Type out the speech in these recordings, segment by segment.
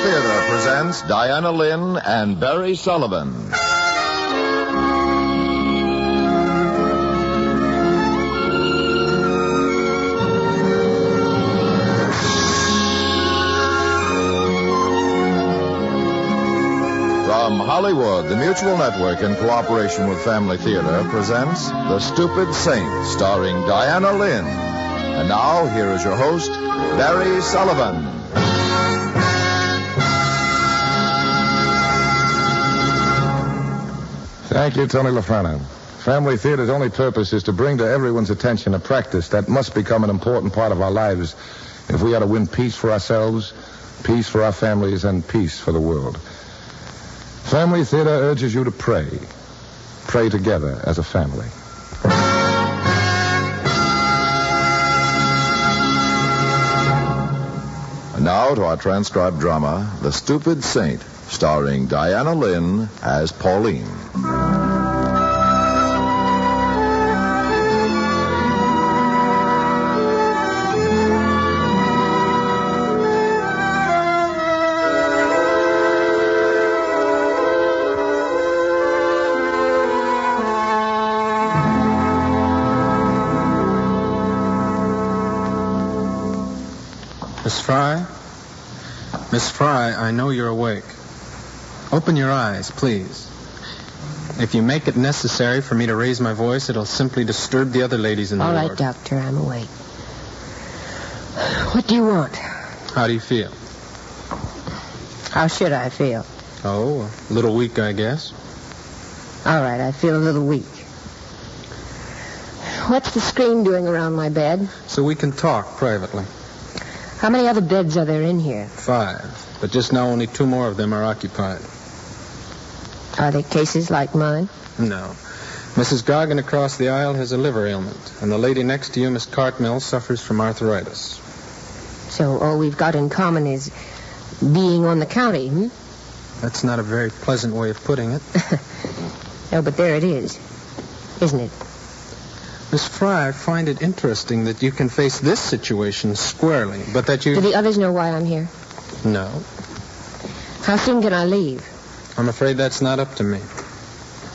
Theater presents Diana Lynn and Barry Sullivan. From Hollywood, the Mutual Network, in cooperation with Family Theater, presents The Stupid Saint, starring Diana Lynn. And now, here is your host, Barry Sullivan. Thank you, Tony LaFrana. Family Theater's only purpose is to bring to everyone's attention a practice that must become an important part of our lives if we are to win peace for ourselves, peace for our families, and peace for the world. Family Theater urges you to pray. Pray together as a family. And now to our transcribed drama, The Stupid Saint, starring Diana Lynn as Pauline. Miss Fry? Miss Fry, I know you're awake. Open your eyes, please. If you make it necessary for me to raise my voice, it'll simply disturb the other ladies in the ward. All right, Doctor, I'm awake. What do you want? How do you feel? How should I feel? Oh, a little weak, I guess. All right, I feel a little weak. What's the screen doing around my bed? So we can talk privately. How many other beds are there in here? 5. But just now only 2 more of them are occupied. Are they cases like mine? No. Mrs. Goggin across the aisle has a liver ailment, and the lady next to you, Miss Cartmel, suffers from arthritis. So all we've got in common is being on the county, hmm? That's not a very pleasant way of putting it. No, but there it is, isn't it? Miss Fry, I find it interesting that you can face this situation squarely, but that you... Do the others know why I'm here? No. How soon can I leave? I'm afraid that's not up to me.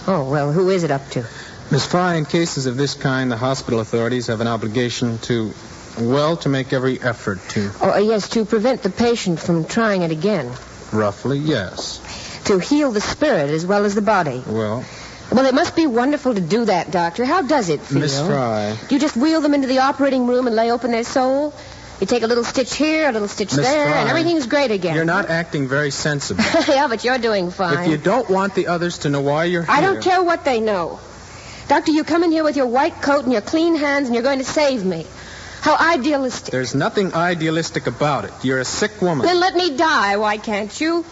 Oh, well, who is it up to? Miss Fry, in cases of this kind, the hospital authorities have an obligation to make every effort to... Oh, yes, to prevent the patient from trying it again. Roughly, yes. To heal the spirit as well as the body. Well, it must be wonderful to do that, Doctor. How does it feel? Miss Fry. Do you just wheel them into the operating room and lay open their soul? You take a little stitch here, a little stitch Miss there, Fry, and everything's great again. You're not acting very sensibly. Yeah, but you're doing fine. If you don't want the others to know why you're here... I don't care what they know. Doctor, you come in here with your white coat and your clean hands, and you're going to save me. How idealistic. There's nothing idealistic about it. You're a sick woman. Then let me die, why can't you?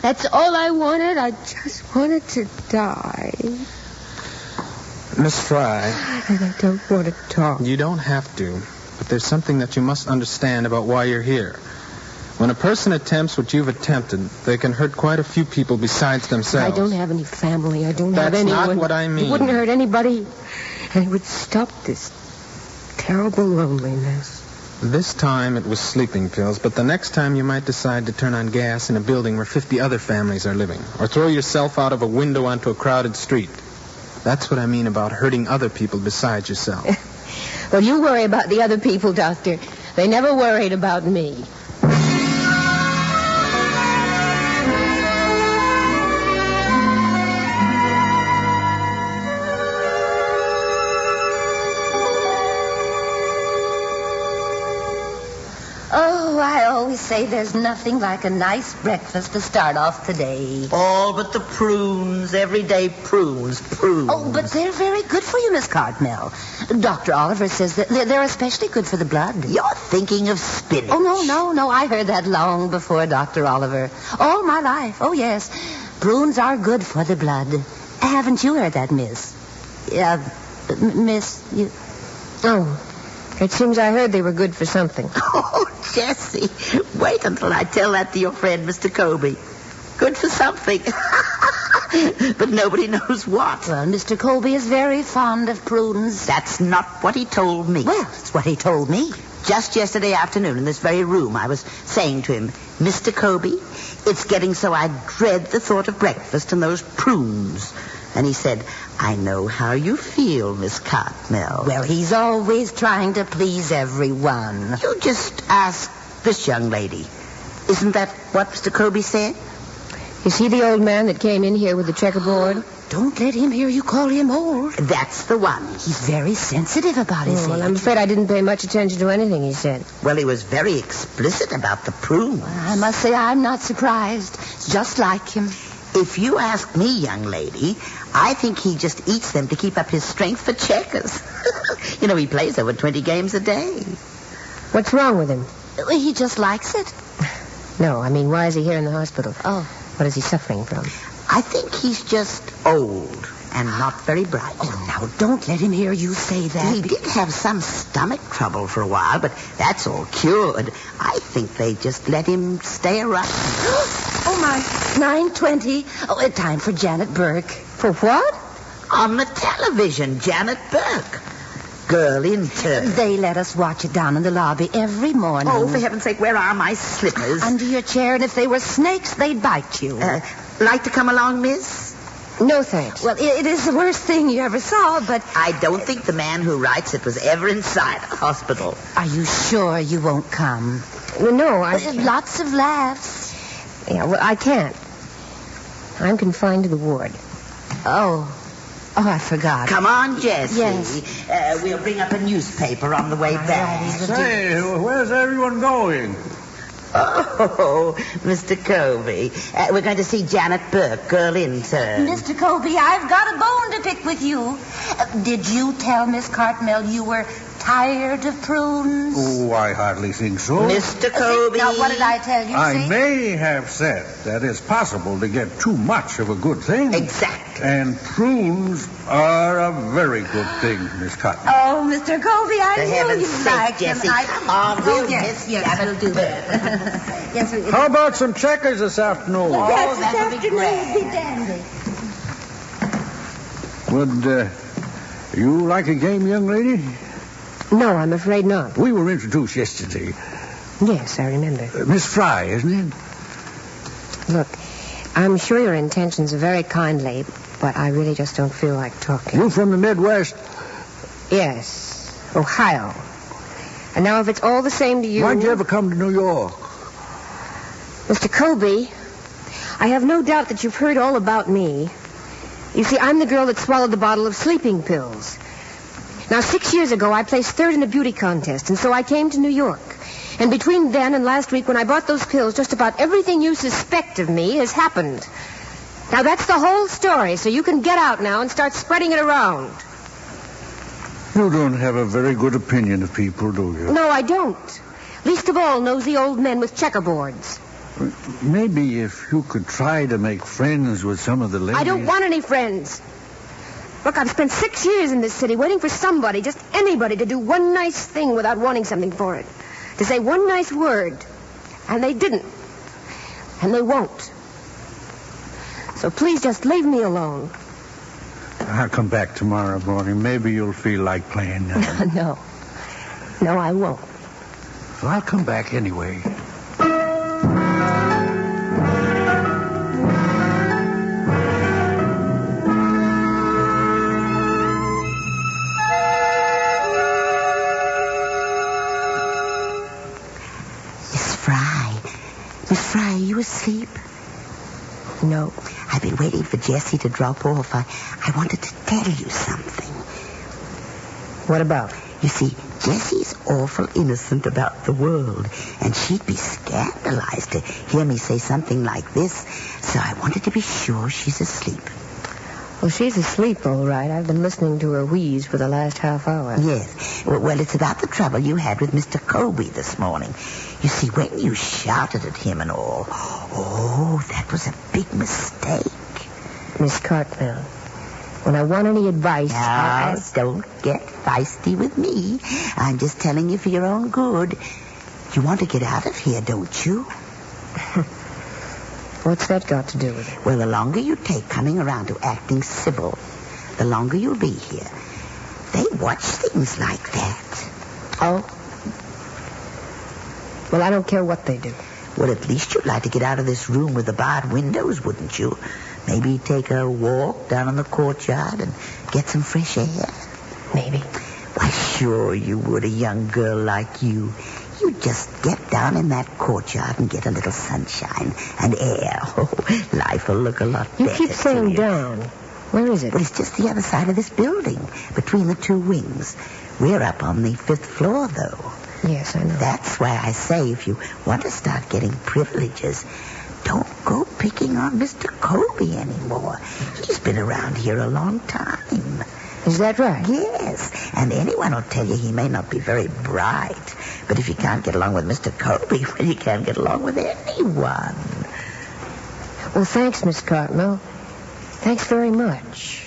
That's all I wanted. I just wanted to die. Miss Fry. I don't want to talk. You don't have to, but there's something that you must understand about why you're here. When a person attempts what you've attempted, they can hurt quite a few people besides themselves. I don't have any family. I don't have anyone. That's not what I mean. It wouldn't hurt anybody, and it would stop this terrible loneliness. This time it was sleeping pills, but the next time you might decide to turn on gas in a building where 50 other families are living, or throw yourself out of a window onto a crowded street. That's what I mean about hurting other people besides yourself. Well, you worry about the other people, Doctor. They never worried about me. Oh, I always say there's nothing like a nice breakfast to start off the day. All but the prunes, everyday prunes. Oh, but they're very good for you, Miss Cartmel. Dr. Oliver says that they're especially good for the blood. You're thinking of spinach. Oh, no. I heard that long before Dr. Oliver. All my life. Oh, yes. Prunes are good for the blood. Haven't you heard that, miss? Miss, you... Oh, it seems I heard they were good for something. Oh, Jessie, wait until I tell that to your friend, Mr. Colby. Good for something. But nobody knows what. Well, Mr. Colby is very fond of prunes. That's not what he told me. Well, it's what he told me. Just yesterday afternoon in this very room, I was saying to him, Mr. Colby, it's getting so I dread the thought of breakfast and those prunes. And he said, I know how you feel, Miss Cartmel. Well, he's always trying to please everyone. You just ask this young lady. Isn't that what Mr. Colby said? Is he the old man that came in here with the checkerboard? Don't let him hear you call him old. That's the one. He's very sensitive about his Well, age. I'm afraid I didn't pay much attention to anything he said. Well, he was very explicit about the prunes. I must say I'm not surprised. It's just like him. If you ask me, young lady, I think he just eats them to keep up his strength for checkers. You know, he plays over 20 games a day. What's wrong with him? He just likes it. No, I mean, why is he here in the hospital? Oh. What is he suffering from? I think he's just old and not very bright. Oh, now, don't let him hear you say that. He did have some stomach trouble for a while, but that's all cured. I think they just let him stay around. Oh, my. 9:20. Oh, time for Janet Burke. For what? On the television, Janet Burke. Girl intern. They let us watch it down in the lobby every morning. Oh, for heaven's sake, where are my slippers? Under your chair, and if they were snakes, they'd bite you. Like to come along, miss? No, thanks. Well, it is the worst thing you ever saw, but... I don't think the man who writes it was ever inside a hospital. Are you sure you won't come? No, Lots of laughs. Yeah, well, I can't. I'm confined to the ward. Oh, I forgot. Come on, Jessie. Yes. We'll bring up a newspaper on the way back. Say, where's everyone going? Oh, Mr. Colby. We're going to see Janet Burke, girl intern. Mr. Colby, I've got a bone to pick with you. Did you tell Miss Cartmel you were tired of prunes? Oh, I hardly think so. Mr. Colby. Now, what did I tell you? I see? may have said that it's possible to get too much of a good thing. Exactly. And prunes are a very good thing, Miss Cotton. Oh, Mr. Colby, I For knew heaven's you sake, liked Jessie, him. come on, we'll yes, miss yes, we'll do Burke. that. Yes, How about some checkers this afternoon? yes, this that'll be afternoon great. will be dandy. Would you like a game, young lady? No, I'm afraid not. We were introduced yesterday. Yes, I remember. Miss Fry, isn't it? Look, I'm sure your intentions are very kindly, but I really just don't feel like talking. You from the Midwest? Yes, Ohio. And now if it's all the same to you... Why'd you ever come to New York? Mr. Colby, I have no doubt that you've heard all about me. You see, I'm the girl that swallowed the bottle of sleeping pills. Now, 6 years ago, I placed third in a beauty contest, and so I came to New York. And between then and last week, when I bought those pills, just about everything you suspect of me has happened. Now, that's the whole story, so you can get out now and start spreading it around. You don't have a very good opinion of people, do you? No, I don't. Least of all nosy old men with checkerboards. Maybe if you could try to make friends with some of the ladies... I don't want any friends. Look, I've spent 6 years in this city waiting for somebody, just anybody, to do one nice thing without wanting something for it. To say one nice word. And they didn't. And they won't. So please just leave me alone. I'll come back tomorrow morning. Maybe you'll feel like playing now. No. No, I won't. Well, I'll come back anyway. Miss Fry, are you asleep? No. I've been waiting for Jessie to drop off. I wanted to tell you something. What about? You see, Jessie's awful innocent about the world, and she'd be scandalized to hear me say something like this, so I wanted to be sure she's asleep. Well, she's asleep, all right. I've been listening to her wheeze for the last half hour. Yes. Well, it's about the trouble you had with Mr. Colby this morning. You see, when you shouted at him and all, that was a big mistake. Miss Cartmel, when I want any advice, Now, don't get feisty with me. I'm just telling you for your own good. You want to get out of here, don't you? What's that got to do with it? Well, the longer you take coming around to acting civil, the longer you'll be here. They watch things like that. Oh? Well, I don't care what they do. Well, at least you'd like to get out of this room with the barred windows, wouldn't you? Maybe take a walk down in the courtyard and get some fresh air. Maybe. Why, sure you would, a young girl like you. You just get down in that courtyard and get a little sunshine and air. Oh, life will look a lot better. You keep saying to you. down. Where is it? Well, it's just the other side of this building, between the two wings. We're up on the 5th floor, though. Yes, I know. That's why I say if you want to start getting privileges, don't go picking on Mr. Colby anymore. He's been around here a long time. Is that right? Yes, and anyone will tell you he may not be very bright. But if you can't get along with Mr. Colby, well, you can't get along with anyone. Well, thanks, Miss Cartmel. Thanks very much.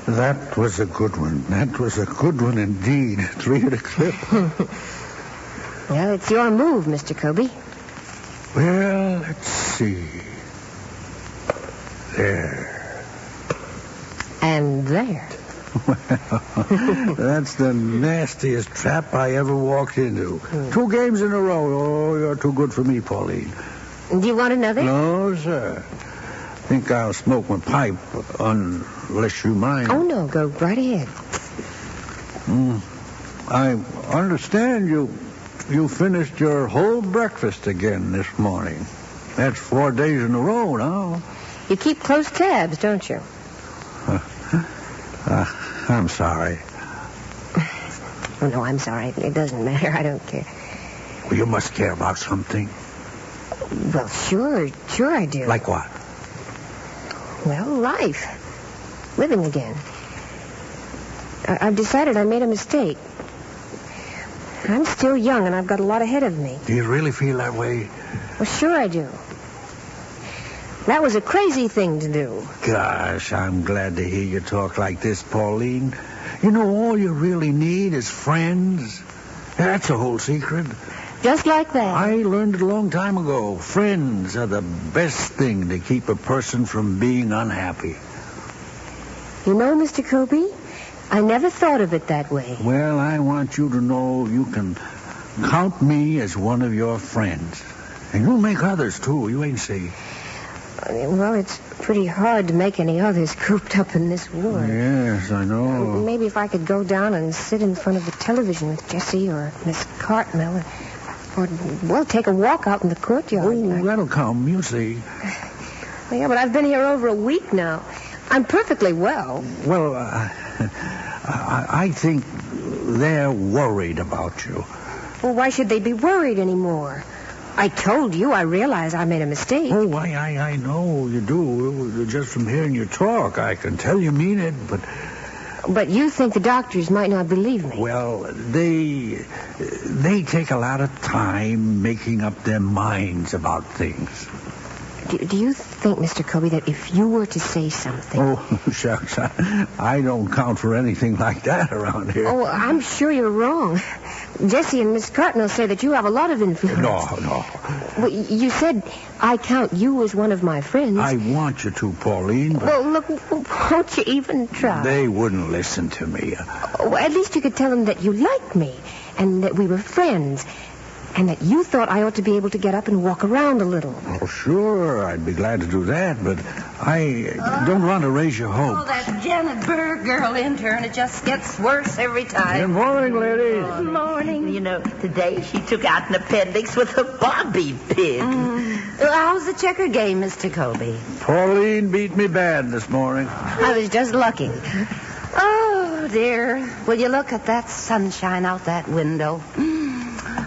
That was a good one. That was a good one indeed. 3 at a clip. Well, it's your move, Mr. Colby. Well, let's see. There. And there. Well, that's the nastiest trap I ever walked into. 2 games in a row. Oh, you're too good for me, Pauline. Do you want another? No, sir. Think I'll smoke my pipe unless you mind. Oh, no. Go right ahead. I understand you finished your whole breakfast again this morning. That's 4 days in a row now. You keep close tabs, don't you? I'm sorry. Oh, no, I'm sorry. It doesn't matter. I don't care. Well, you must care about something. Well, sure I do. Like what? Well, life. Living again. I've decided I made a mistake. I'm still young, and I've got a lot ahead of me. Do you really feel that way? Well, sure I do. That was a crazy thing to do. Gosh, I'm glad to hear you talk like this, Pauline. You know, all you really need is friends. That's the whole secret. Just like that. I learned it a long time ago. Friends are the best thing to keep a person from being unhappy. You know, Mr. Colby, I never thought of it that way. Well, I want you to know you can count me as one of your friends. And you'll make others, too. You ain't see. Well, it's pretty hard to make any others cooped up in this war. Yes, I know. Maybe if I could go down and sit in front of the television with Jessie or Miss Cartmel, or, well, take a walk out in the courtyard. Oh, that'll come, you see. Yeah, but I've been here over a week now. I'm perfectly well. Well, I think they're worried about you. Well, why should they be worried anymore? I told you. I realize I made a mistake. Oh, I know you do. Just from hearing you talk, I can tell you mean it, but... But you think the doctors might not believe me. Well, they take a lot of time making up their minds about things. Do you think, Mr. Colby, that if you were to say something... Oh, shucks, I don't count for anything like that around here. Oh, I'm sure you're wrong. Jessie and Miss Cartmel say that you have a lot of influence. No. Well, you said I count you as one of my friends. I want you to, Pauline, but... Well, look, won't you even try? They wouldn't listen to me. Well, at least you could tell them that you liked me and that we were friends and that you thought I ought to be able to get up and walk around a little. Oh, sure, I'd be glad to do that, but I don't want to raise your Oh, hopes. that Janet Berg girl intern, it just gets worse every time. Good morning, ladies. Good morning. You know, today she took out an appendix with a bobby pin. Well, how's the checker game, Mr. Colby? Pauline beat me bad this morning. I was just lucky. Oh, dear. Will you look at that sunshine out that window?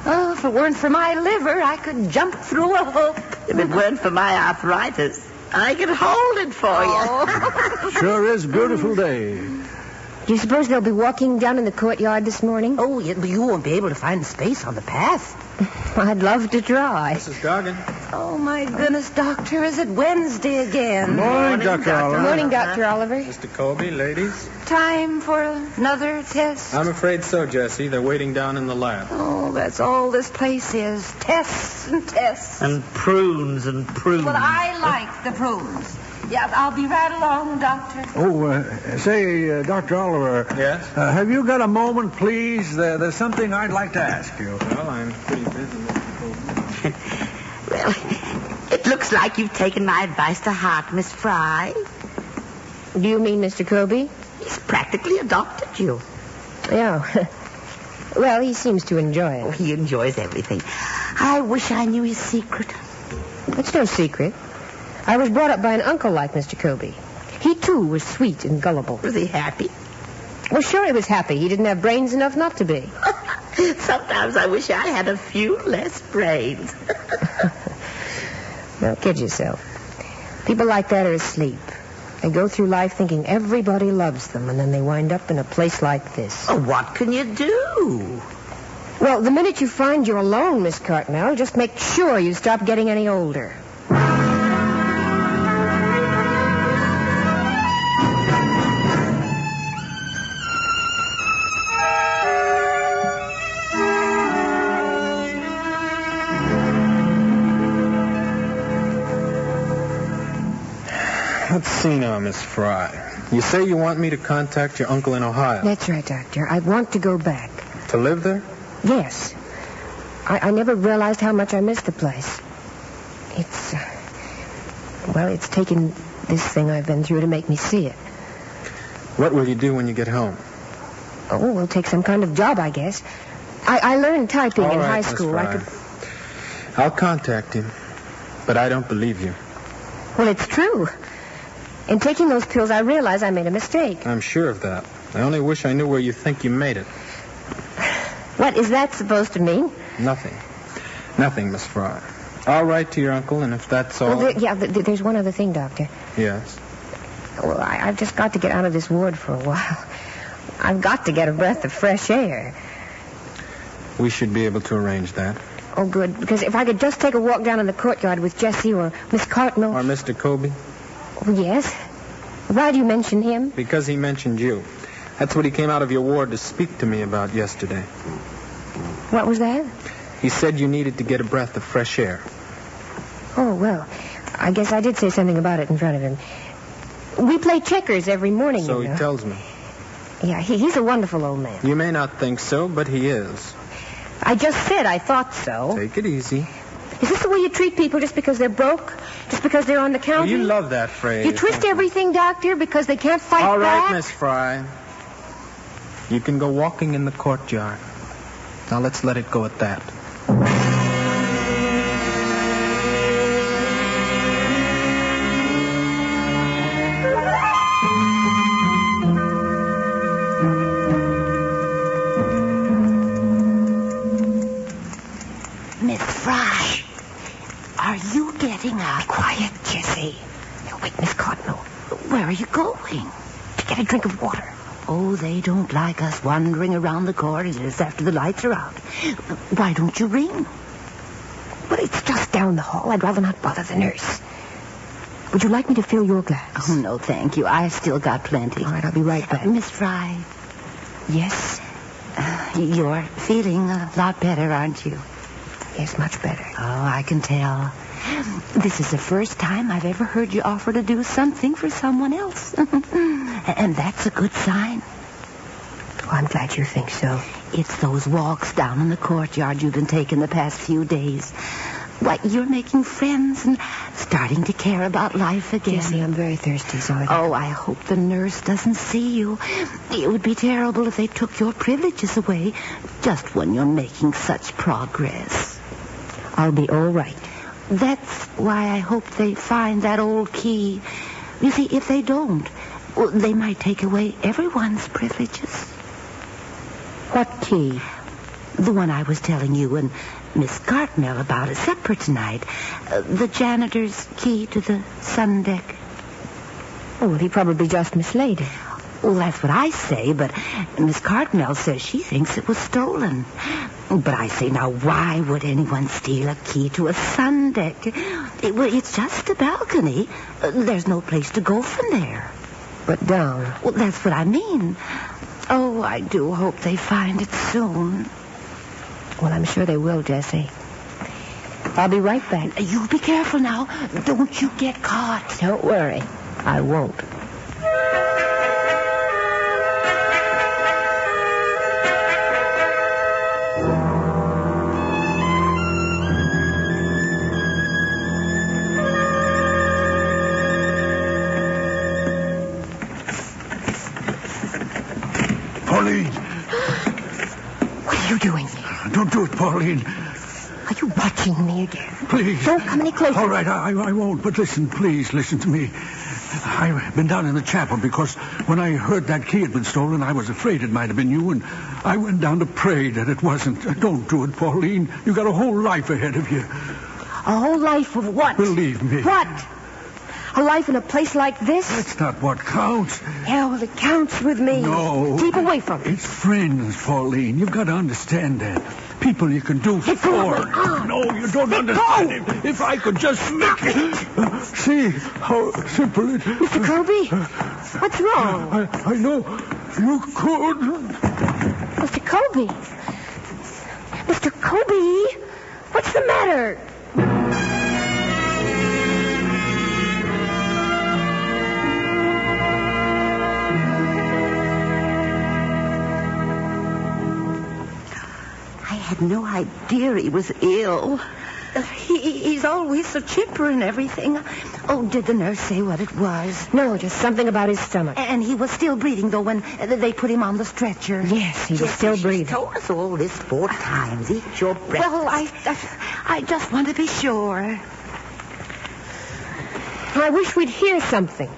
Oh, if it weren't for my liver, I could jump through a hoop. If it weren't for my arthritis, I could hold it for you. Sure is a beautiful day. Do you suppose they'll be walking down in the courtyard this morning? Oh, you won't be able to find space on the path. I'd love to try. Mrs. Goggin. Oh, my goodness, Doctor, is it Wednesday again? Morning, Dr. Oliver. Good morning, Dr. Oliver. Mr. Colby, ladies. Time for another test? I'm afraid so, Jessie. They're waiting down in the lab. Oh, that's all this place is. Tests and tests. And prunes and prunes. Well, I like the prunes. Yeah, I'll be right along, Doctor. Oh, say, Dr. Oliver. Yes? Have you got a moment, please? There's something I'd like to ask you. Well, I'm pretty busy, Mr. Colby. Well, it looks like you've taken my advice to heart, Miss Fry. Do you mean Mr. Kobe? He's practically adopted you. Yeah. Well, he seems to enjoy Oh, it. he enjoys everything. I wish I knew his secret. It's no secret. I was brought up by an uncle like Mr. Kobe. He, too, was sweet and gullible. Was he happy? Well, sure he was happy. He didn't have brains enough not to be. Sometimes I wish I had a few less brains. Don't kid yourself. People like that are asleep. They go through life thinking everybody loves them, and then they wind up in a place like this. Oh, what can you do? Well, the minute you find you're alone, Miss Cartmel, just make sure you stop getting any older. Let's see now, Miss Fry. You say you want me to contact your uncle in Ohio. That's right, Doctor. I want to go back. To live there? Yes. I never realized how much I missed the place. It's taken this thing I've been through to make me see it. What will you do when you get home? Oh, we'll take some kind of job, I guess. I learned typing All in right, high Miss school. Fry. I'll contact him, but I don't believe you. Well, it's true. In taking those pills, I realized I made a mistake. I'm sure of that. I only wish I knew where you think you made it. What is that supposed to mean? Nothing. Nothing, Miss Fry. I'll write to your uncle, and if that's all... Well, there's one other thing, Doctor. Yes. Well, I've just got to get out of this ward for a while. I've got to get a breath of fresh air. We should be able to arrange that. Oh, good. Because if I could just take a walk down in the courtyard with Jessie or Miss Cartmel... Or Mr. Colby? Oh, yes. Why do you mention him? Because he mentioned you. That's what he came out of your ward to speak to me about yesterday. What was that? He said you needed to get a breath of fresh air. Oh, well, I guess I did say something about it in front of him. We play checkers every morning, So you know. he tells me. Yeah, he's a wonderful old man. You may not think so, but he is. I just said I thought so. Take it easy. Is this the way you treat people just because they're broke? Just because they're on the counter? Oh, you love that phrase. You twist don't you? everything, Doctor, because they can't fight All back? right, Miss Fry. You can go walking in the courtyard. Now let's let it go at that. Miss Fry, are you getting up? Quiet, Jessie. Now, wait, Miss Cartmel. Where are you going? To get a drink of water. Oh, they don't like us wandering around the corridors after the lights are out. Why don't you ring? Well, it's just down the hall. I'd rather not bother the nurse. Would you like me to fill your glass? Oh, no, thank you. I've still got plenty. All right, I'll be right back. Miss Fry, Yes? you're feeling a lot better, aren't you? Yes, much better. Oh, I can tell. This is the first time I've ever heard you offer to do something for someone else. And that's a good sign. Oh, I'm glad you think so. It's those walks down in the courtyard you've been taking the past few days. Why, you're making friends and starting to care about life again. Jessie, I'm very thirsty, so Oh, I hope the nurse doesn't see you. It would be terrible if they took your privileges away just when you're making such progress. I'll be all right. That's why I hope they find that old key. You see, if they don't, well, they might take away everyone's privileges. What key? The one I was telling you and Miss Cartmel about at supper tonight. The janitor's key to the sun deck. Oh, well, he probably just mislaid it. Well, that's what I say, but Miss Cartmel says she thinks it was stolen. But I say, now, why would anyone steal a key to a sun deck. It's just a balcony. There's no place to go from there. But down. Well, that's what I mean. Oh, I do hope they find it soon. Well, I'm sure they will, Jessie. I'll be right back. You be careful now. Don't you get caught. Don't worry. I won't. Pauline! What are you doing? Don't do it, Pauline. Are you watching me again? Please. Don't come any closer. All right, I won't. But listen, please, listen to me. I've been down in the chapel because when I heard that key had been stolen, I was afraid it might have been you, and I went down to pray that it wasn't. Don't do it, Pauline. You've got a whole life ahead of you. A whole life of what? Believe me. What? A life in a place like this? That's not what counts. Yeah, well, it counts with me. No. Keep away from it. It's friends, Pauline. You've got to understand that. People you can do Let go for. of my arm. No, you don't Let understand go. it. If I could just make it. See how simple it is. Mr. Colby, what's wrong? I know you could. Mr. Colby. Mr. Colby, what's the matter? I had no idea he was ill. He's always so chipper and everything. Oh, did the nurse say what it was? No, just something about his stomach. And he was still breathing, though, when they put him on the stretcher. Yes, he was still breathing. She's told us all this 4 times. Eat your breakfast. Well, I just want to be sure. I wish we'd hear something.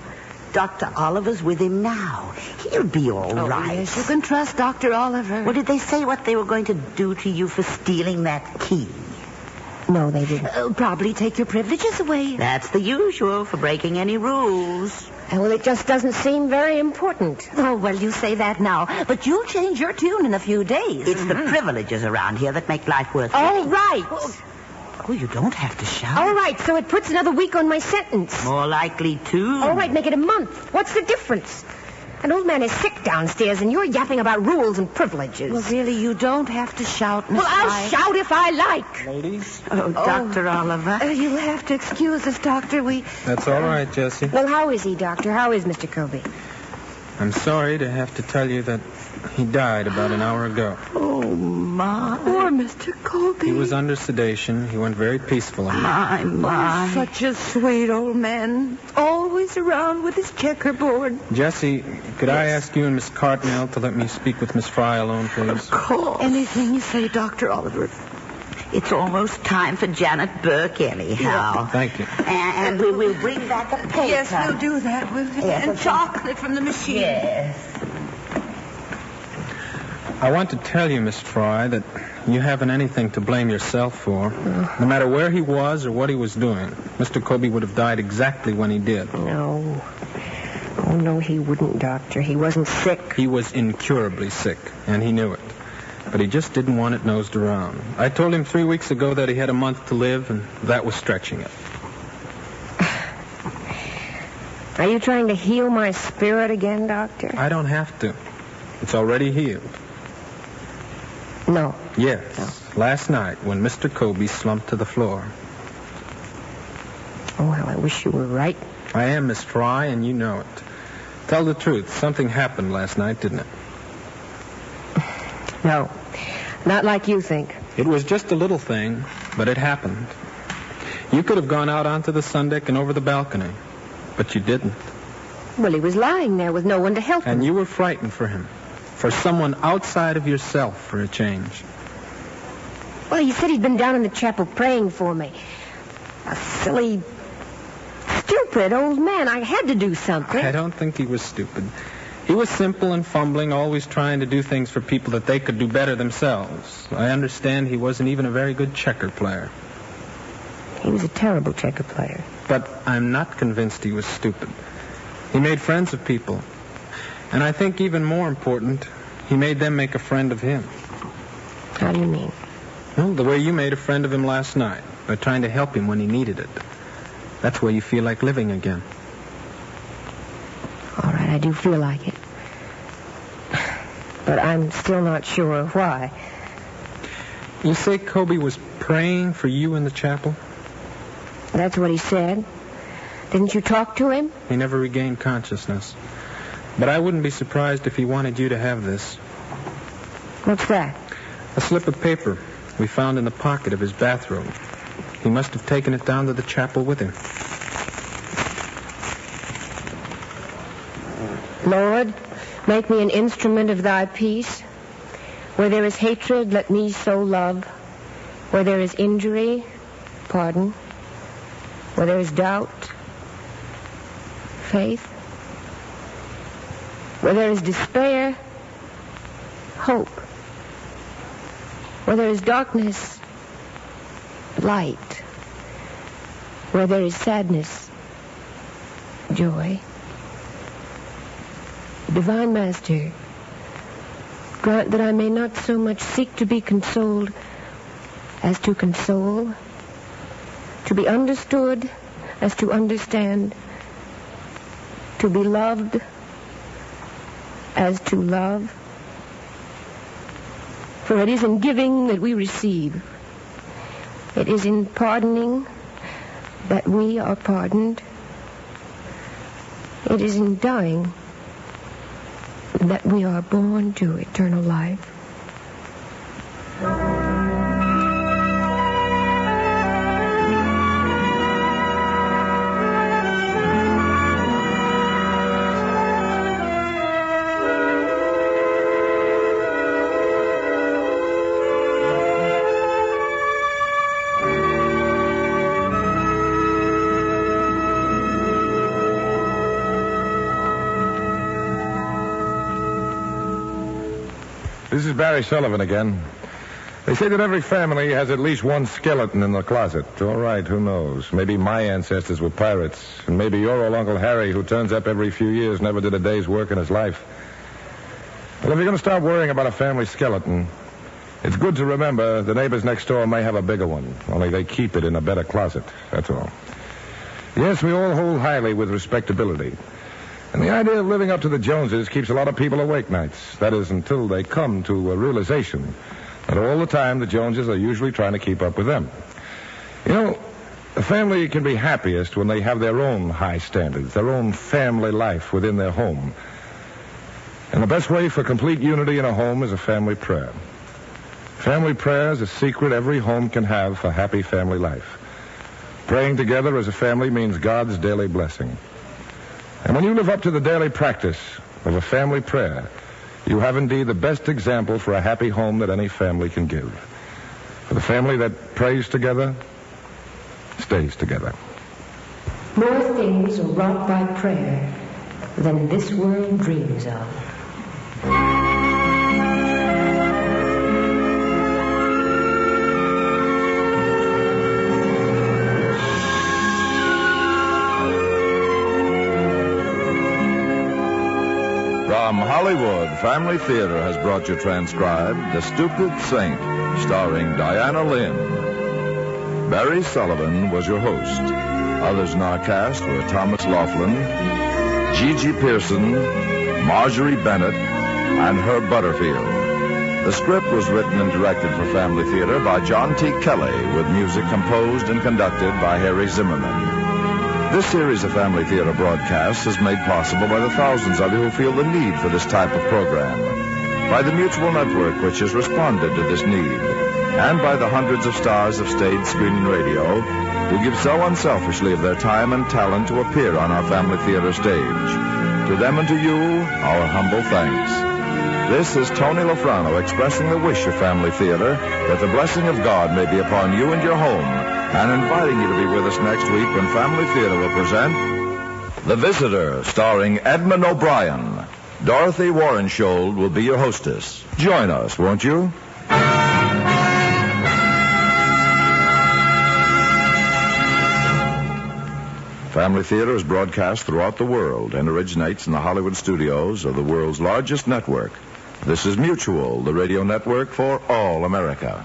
Dr. Oliver's with him now. He'll be all right. Yes, you can trust Dr. Oliver. Well, did they say what they were going to do to you for stealing that key? No, they didn't. Probably take your privileges away. That's the usual for breaking any rules. Well, it just doesn't seem very important. Oh, well, you say that now. But you'll change your tune in a few days. It's the privileges around here that make life worth All living. right. Oh, you don't have to shout. All right, so it puts another week on my sentence. More likely, too. All right, make it a month. What's the difference? An old man is sick downstairs, and you're yapping about rules and privileges. Well, really, you don't have to shout, Miss Well, I'll White. shout if I like. Ladies? Oh, Dr. Oliver. You'll have to excuse us, Doctor. That's all right, Jessie. Well, how is he, Doctor? How is Mr. Colby? I'm sorry to have to tell you that he died about an hour ago. Oh, my. Poor Mr. Colby. He was under sedation. He went very peaceful. My. Such a sweet old man. Always around with his checkerboard. Jessie, could I ask you and Miss Cartmell to let me speak with Miss Fry alone, please? Anything you say, Dr. Oliver. It's almost time for Janet Burke, anyhow. Thank you. And we will bring back a paper. Yes, we'll do that. Yes, And chocolate from the machine. Yes. I want to tell you, Miss Fry, that you haven't anything to blame yourself for. No matter where he was or what he was doing, Mr. Colby would have died exactly when he did. No. Oh, no, he wouldn't, Doctor. He wasn't sick. He was incurably sick, and he knew it. But he just didn't want it nosed around. I told him 3 weeks ago that he had a month to live, and that was stretching it. Are you trying to heal my spirit again, Doctor? I don't have to. It's already healed. No. Yes. Last night, when Mr. Colby slumped to the floor. Oh, well, I wish you were right. I am, Miss Fry, and you know it. Tell the truth. Something happened last night, didn't it? No. Not like you think. It was just a little thing, but it happened. You could have gone out onto the sun deck and over the balcony, but you didn't. Well, he was lying there with no one to help him. And you were frightened for him. For someone outside of yourself, for a change. Well, he said he'd been down in the chapel praying for me. A silly, stupid old man. I had to do something. I don't think he was stupid. He was simple and fumbling, always trying to do things for people that they could do better themselves. I understand he wasn't even a very good checker player. He was a terrible checker player. But I'm not convinced he was stupid. He made friends of people. And I think even more important, he made them make a friend of him. How do you mean? Well, the way you made a friend of him last night. or trying to help him when he needed it. That's where you feel like living again. All right, I do feel like it. But I'm still not sure why. You say Kobe was praying for you in the chapel? That's what he said. Didn't you talk to him? He never regained consciousness. But I wouldn't be surprised if he wanted you to have this. What's that? A slip of paper we found in the pocket of his bathrobe. He must have taken it down to the chapel with him. Lord, make me an instrument of thy peace. Where there is hatred, let me sow love. Where there is injury, pardon. Where there is doubt, faith. Where there is despair, hope. Where there is darkness, light. Where there is sadness, joy. Divine Master, grant that I may not so much seek to be consoled as to console, to be understood as to understand, to be loved as to love. For it is in giving that we receive. It is in pardoning that we are pardoned. It is in dying that we are born to eternal life. This is Barry Sullivan again. They say that every family has at least one skeleton in the closet. All right, who knows? Maybe my ancestors were pirates, and maybe your old Uncle Harry, who turns up every few years, never did a day's work in his life. Well, if you're going to start worrying about a family skeleton, it's good to remember the neighbors next door may have a bigger one, only they keep it in a better closet, that's all. Yes, we all hold highly with respectability. And the idea of living up to the Joneses keeps a lot of people awake nights. That is, until they come to a realization that all the time the Joneses are usually trying to keep up with them. You know, a family can be happiest when they have their own high standards, their own family life within their home. And the best way for complete unity in a home is a family prayer. Family prayer is a secret every home can have for happy family life. Praying together as a family means God's daily blessing. And when you live up to the daily practice of a family prayer, you have indeed the best example for a happy home that any family can give. For the family that prays together, stays together. More things are wrought by prayer than this world dreams of. From Hollywood, Family Theater has brought you transcribed The Stupid Saint, starring Diana Lynn. Barry Sullivan was your host. Others in our cast were Thomas Laughlin, Gigi Pearson, Marjorie Bennett, and Herb Butterfield. The script was written and directed for Family Theater by John T. Kelly, with music composed and conducted by Harry Zimmerman. This series of Family Theater broadcasts is made possible by the thousands of you who feel the need for this type of program, by the Mutual Network, which has responded to this need, and by the hundreds of stars of stage, screen, and radio who give so unselfishly of their time and talent to appear on our Family Theater stage. To them and to you, our humble thanks. This is Tony Lofrano expressing the wish of Family Theater that the blessing of God may be upon you and your home, and inviting you to be with us next week when Family Theater will present The Visitor, starring Edmund O'Brien. Dorothy Warrenshold will be your hostess. Join us, won't you? Family Theater is broadcast throughout the world and originates in the Hollywood studios of the world's largest network. This is Mutual, the radio network for all America.